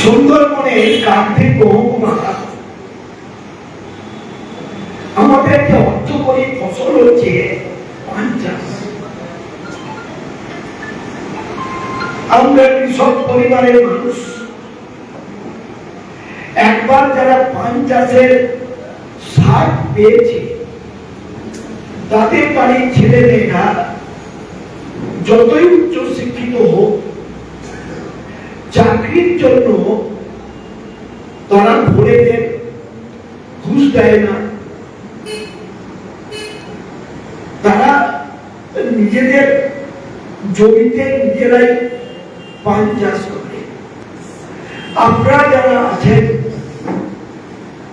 সুন্দরবনের কার্তিক মহকুমা আমাদের একটা অর্থকরী ফসল হচ্ছে পান চাষ। আমরা কৃষক পরিবারের মানুষ, একবার যারা পান চাষের স্বাদ পেয়েছে তাদের বাড়ির ছেলেমেয়েরা যতই উচ্চ শিক্ষিত হোক, চাকরির জন্য তারা ভরে দেন, ঘুষ দেয় না। তারা নিজেদের জমিতে নিজেরাই পান চাষ করে। আপনারা যারা আছেন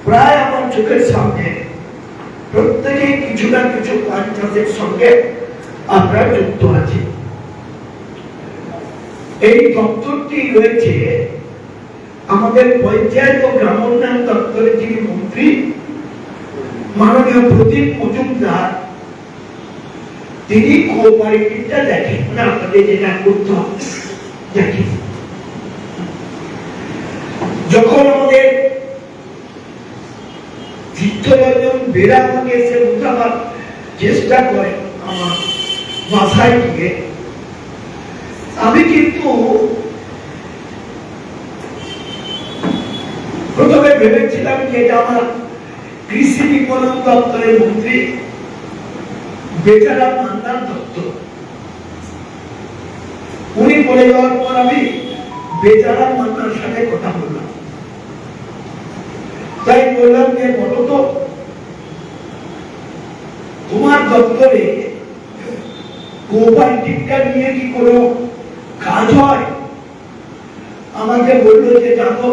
প্রায় আমার চোখের সামনে প্রত্যেকে কিছু না কিছু পান চাষের সঙ্গে আপনারা যুক্ত আছে। এই দপ্তরটি রয়েছে আমাদের পঞ্চায়েত ও গ্রামোন্নয়ন দপ্তরের যিনি মন্ত্রী মাননীয় প্রদীপ মজুমদার, তিনি কোঅপারেটিভটা দেখেন, মানে আপনাদের যেটা করতে হবে দেখেন। যখন আমাদের চিত্তরঞ্জন বেরা আমাকে এসে বোঝাবার চেষ্টা করেন আমার বাসায় গিয়ে, আমি কিন্তু প্রথমে ভেবেছিলাম যে এটা আমার কৃষি বিপণন দপ্তরের মন্ত্রী বেচারাম মান্নার দপ্তর। উনি বলে যাওয়ার পর আমি বেচারাম মান্নার সাথে কথা বললাম, তাই বললাম যে বলো তো তোমার দপ্তরে কোঅপারেটিভটা নিয়ে কি কোনো কাজ হয়? আমাকে বললো যে জানো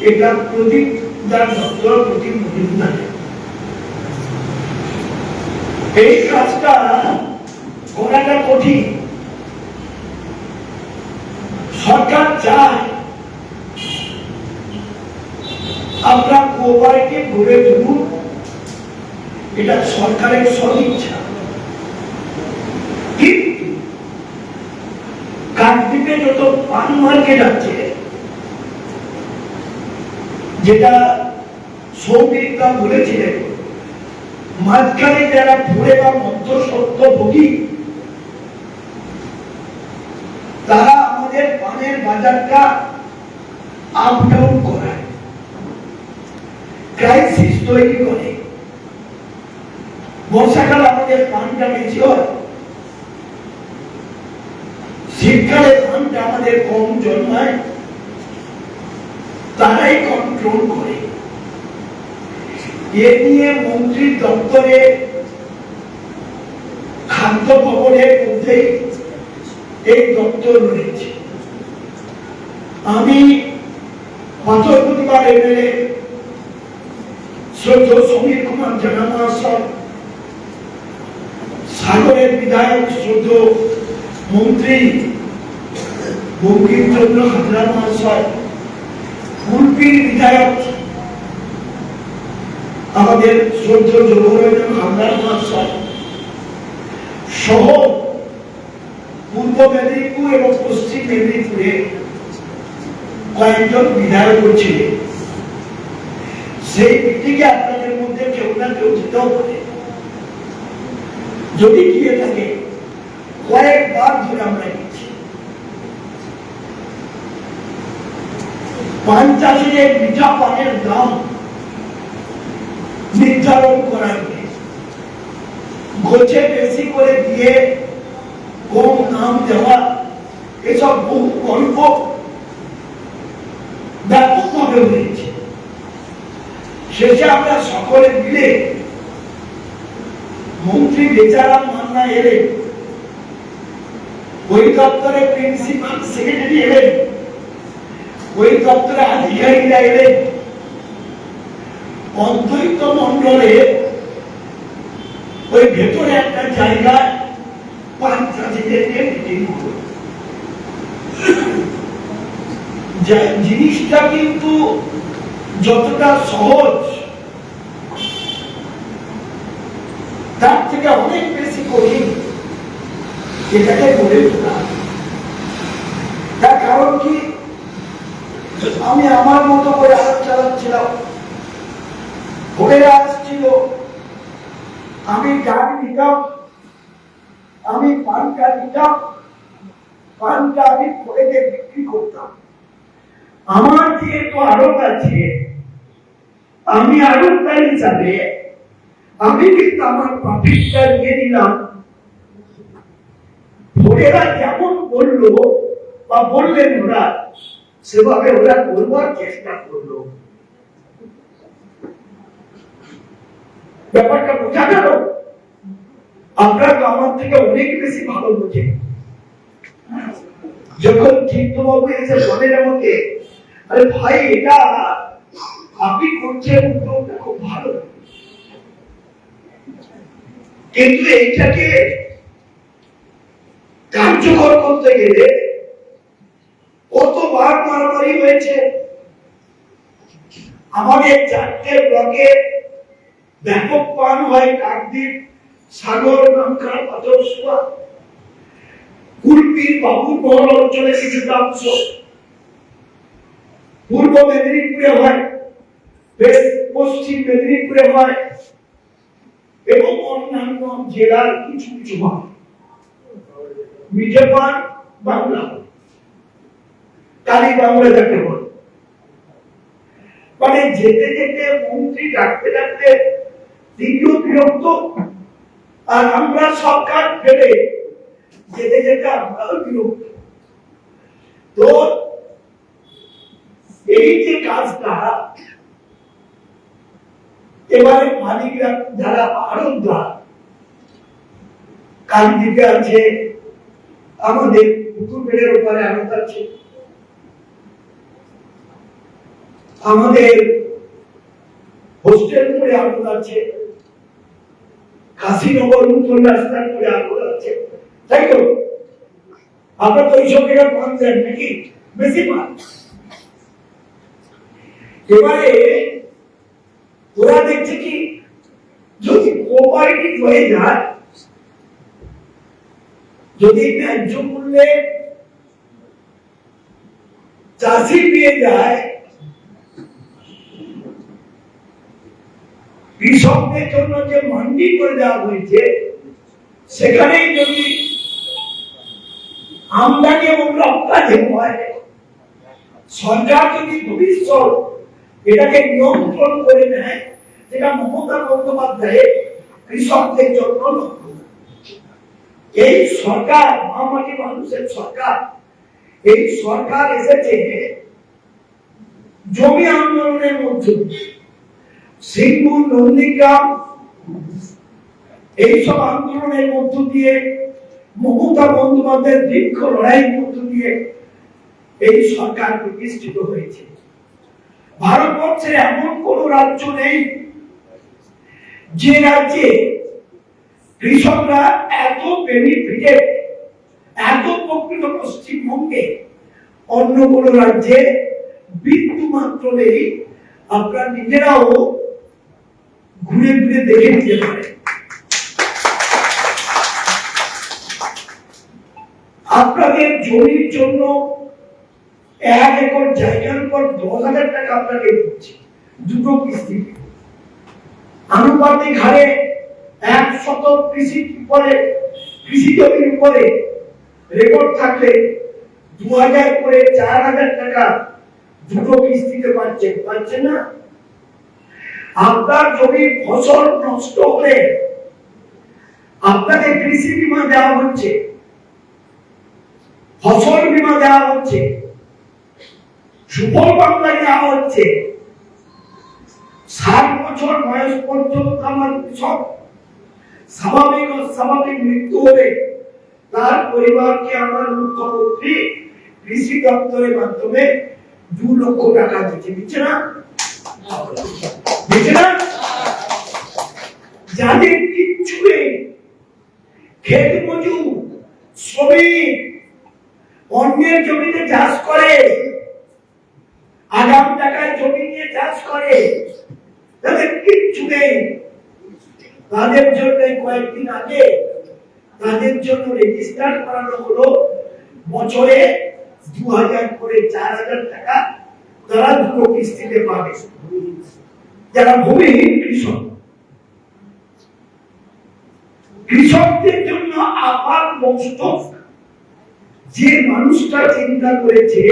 এটা প্রদীপ দার দপ্তর, প্রদীপ মজুমদার। এই কাজটা করাটা কঠিন। সরকার চায় আমরা কোঅপারেটিভ গড়ে তুলুন, এটা সরকারের সদিচ্ছা। কিন্তু কাকদ্বীপে যত পান মার্কেট আছে, যেটা সৌমিত্রা বলেছিলেন, মাঝখানে যারা ভরে বা মধ্যস্বত্বভোগী তারা আমাদের পানের বাজারটা আপ ডাউন করায়, ক্রাইসিস তৈরি করে। বর্ষাকাল আমাদের পানটা বেশি হয়, শীতকালে পানটা আমাদের কম জন্মায়, তারাই কন্ট্রোল করে। এ নিয়ে মন্ত্রীর দপ্তরে খাদ্য ভবনের মধ্যেই এই দপ্তর রয়েছে। আমি পাথরপ্রতিমার এমএলএ শ্রদ্ধেয় সমীর কুমার জানা মহাশয়, সাগরের বিধায়ক শ্রদ্ধেয় মন্ত্রী বঙ্কিমচন্দ্র হাজরা মহাশয়, উল্পির বিধায়ক আমাদের শ্রদ্ধেয় যোগরঞ্জন হালদার মহাশয় সহ পূর্ব মেদিনীপুর এবং পশ্চিম মেদিনীপুরে কয়েকজন বিধায়ক ছিলেন। সেই মিটিংয়ে আপনাদের মধ্যে কেউ না কেউ যেতেও পারে। যদি গিয়ে থাকে, কয়েকবার ধরে আমরা গেছি। পান চাষের মিঠা পানের দাম নির্ধারণ করা হয়, গোছে বেশি করে দিয়ে কম দাম দেওয়া, এসব বহু গল্প ব্যাপকভাবে হয়েছে। শেষে আমরা সকলে মিলে মন্ত্রী বেচারাম মান্না এলেন, ওই দপ্তরের প্রিন্সিপাল সেক্রেটারি এলেন, ওই দপ্তরে আধিকারিকরা এলেন, অদ্বৈত মন্ডলে ওই ভেতরে একটা জায়গায় পান চাষিদের নিয়ে মিটিং হলো। জিনিসটা কিন্তু যতটা সহজ তার থেকে অনেক বেশি কঠিন এটাকে গড়ে তোলা। তার কারণ কি, আমি আমার মতো করে হাত চালাচ্ছিলাম, ভোরেরা আসছিল, আমি গান দিতাম, আমি পানটা দিতাম, পানটা আমি ভোরেতে বিক্রি করতাম। আমার যেহেতু আড়ত আছে, আমি আড়তদার হিসাবে আমি কিন্তু আমার প্রফিটটা নিয়ে নিলাম। ভোরেরা যেমন বললো বা বললেন ওরা, সেভাবে ওরা করবার চেষ্টা করলো। ব্যাপারটা বোঝা গেল? আপনারা তো আমার থেকে অনেক বেশি ভালো বোঝেন। যখন চিত্তবাবু এসে বলেন আমাকে, আরে ভাই এটা আপনি করছেন, উদ্যোগটা খুব ভালো, কিন্তু এইটাকে কার্যকর করতে গেলে কতবার মারামারি হয়েছে। আমাদের 4টে ব্লকে ব্যাপক পান হয়, কাকদ্বীপ, সাগর, নামখানা, পাথরসুয়া, কুলপি, বাবুরমহল অঞ্চলে কিছুটা অংশ, পূর্ব মেদিনীপুরে হয়, পশ্চিম মেদিনীপুরে হয় এবং অন্যান্য জেলার কিছু কিছু হয়। মিজোপান বাংলা, কালী বাংলা যাকে বলে। মানে যেতে যেতে মন্ত্রী ডাকতে ডাকতে তীব্র বিরক্ত, আর আমরা সরকার ফেলে যেতে যেতে আমরাও বিরক্ত। তো এই যে কাজটা এবারে মালিকরা যারা আড়তদার, কাকদ্বীপে আছে, আমাদের পুকুরবেড়ের উপরে আড়ত আছে, আমাদের হোস্টেল করে আড়ত আছে, কাশীনগর নতুন রাস্তার করে আড়ত আছে, তাই তো? আপনার তো এইসব জায়গায় পান দেন নাকি? বেশি পান। এবারে ওরা দেখছে কি, যদি কোঅপারেটিভ হয়ে যায়, যদি ন্যায্য মূল্যে চাষি পেয়ে যায়, কৃষকদের জন্য যে মান্ডি করে দেওয়া হয়েছে সেখানেই যদি আমদানি এবং রপ্তানি হয়, সরকার যদি ভবিষ্যৎ এটাকে নিয়ন্ত্রণ করে নেয়, যেটা মমতা বন্দ্যোপাধ্যায় কৃষকদের জন্য লক্ষ্য। এই সরকার, মহামাটি মানুষের সরকার, এই সরকার এসেছে জমি আন্দোলনের মধ্যে, সিঙ্গুর, নন্দীগ্রাম, এইসব আন্দোলনের মধ্য দিয়ে, মমতা বন্দ্যোপাধ্যায়ের দীর্ঘ লড়াইয়ের মধ্য দিয়ে এই সরকার প্রতিষ্ঠিত হয়েছে। ভারতবর্ষের এমন কোন রাজ্য নেই যে রাজ্যে কৃষকরা এত বেনিফিটেড, এত উপকৃত পশ্চিমবঙ্গে অন্য কোন রাজ্যে বিন্দু মাত্র নেই। আপনারা নিজেরাও ঘুরে ঘুরে দেখে নিতে পারেন। আপনাদের জমির জন্য 1 একর জায়গার উপর 10,000 টাকা আপনাকে দিচ্ছে, দুটো কিস্তিতে। আনুপাতিক হারে 100 কৃষি জমির উপরে রেকর্ড থাকলে 2,000 করে 4,000 টাকা দুটো কিস্তিতে পাচ্ছেন না? আপনার জমির ফসল নষ্ট হলে আপনাকে কৃষি বীমা দেওয়া হচ্ছে, ফসল বীমা দেওয়া হচ্ছে, সুফল বাংলা দেওয়া হচ্ছে। 60 বছর বয়স পর্যন্ত আমার কৃষক স্বাভাবিক অস্বাভাবিক মৃত্যু হলে তার পরিবারকে আমার মুখ্যমন্ত্রী কৃষি দপ্তরের মাধ্যমে 2 লক্ষ টাকা দিচ্ছে না? দিচ্ছে না? যাদের কিচ্ছু নেই, ক্ষেত মজুর, শ্রমিক, অন্যের জমিতে চাষ করে, আগাম টাকায় জমি নিয়ে চাষ করে, তাদের কিচ্ছু নেই, তাদের জন্য কয়েকদিন আগে তাদের জন্য রেজিস্টার করানো হলো বছরে 2,000 করে 4,000 টাকা তারা দুটো কিস্তিতে পাবে। যারা ভূমিহীন কৃষক, কৃষকদের জন্য আপার মস্তক যে মানুষটা চিন্তা করেছে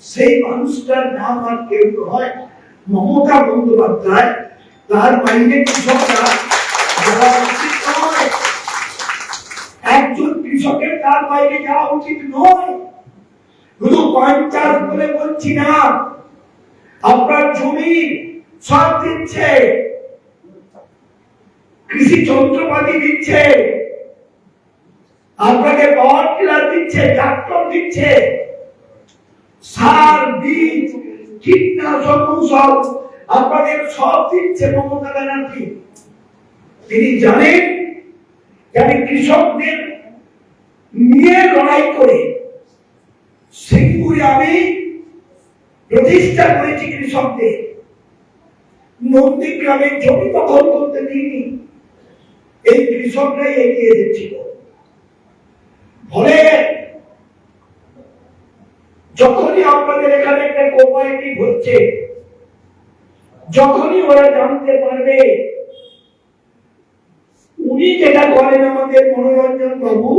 সেই মানুষটার নাম আর কেউ নয়, মমতা বন্দ্যোপাধ্যায়। তার বাইরে কৃষকরা যাওয়া উচিত নয়, একজন কৃষকের তার বাইরে যাওয়া উচিত নয়। শুধু পঞ্চায়েত বলে বলছি না, আপনার জমি সব দিচ্ছে, কৃষি যন্ত্রপাতি দিচ্ছে, আপনাকে পাওয়ার টিলার দিচ্ছে, ট্রাক্টর দিচ্ছে, সার, বীজ, কীটনাশক ঔষধ আপনাদের সব দিচ্ছে মমতা ব্যানার্জি। তিনি জানেন আমি কৃষকদের নিয়ে লড়াই করে সিঙ্গুরে আমি প্রতিষ্ঠা করেছি কৃষকদের। নন্দীগ্রামের জমি দখল করতে দিইনি, এই কৃষকরাই এগিয়ে এসেছিল। ফলে যখনই আপনাদের এখানে একটা কোঅপারেটিভ হচ্ছে, যখনই ওরা জানতে পারবে, উনি যেটা করেন আমাদের মনোরঞ্জন বাবু,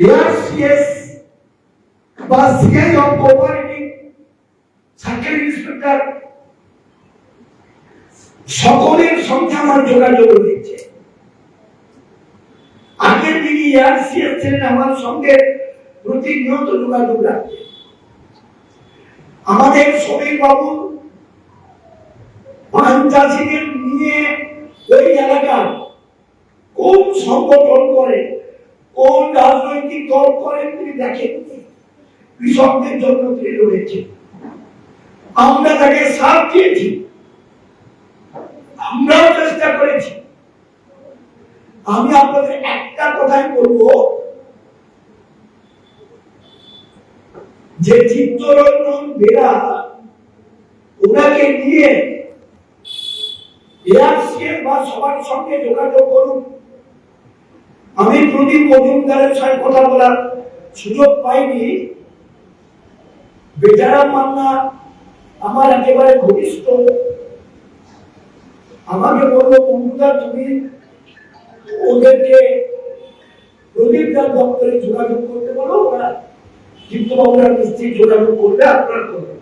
এআরসিএস বা CI of cooperative circle inspector সকলের সঙ্গে আমার যোগাযোগ রয়েছে। আগের দিকে এআরসিএস ছিলেন আমার সঙ্গে প্রতিনিয়ত যোগাযোগ রাখতে। আমাদের সমীর বাবু পান চাষীদের নিয়ে ওই এলাকার কোন সংগঠন করে, কোন রাজনৈতিক দল করেন তিনি দেখেন, কৃষকদের জন্য তিনি রয়েছে। আমরা তাকে সাথ দিয়েছি, আমরাও চেষ্টা করেছি। আমি আপনাদের একটা কথাই বলবো, যে চিত্তরঞ্জন বেরা ওনাকে নিয়ে এআরসিএস বা সবার সঙ্গে যোগাযোগ করুন। আমি প্রদীপ মজুমদারের সঙ্গে কথা বলার সুযোগ পাইনি। বেচারাম মান্না আমার একেবারে ঘনিষ্ঠ, আমাকে বললো বন্ধুদা তুমি ওদেরকে প্রদীপ দার দপ্তরে যোগাযোগ করতে বলো, ওরা চিত্তবাবুরা নিশ্চয়ই যোগাযোগ করবে, আপনারা করবেন।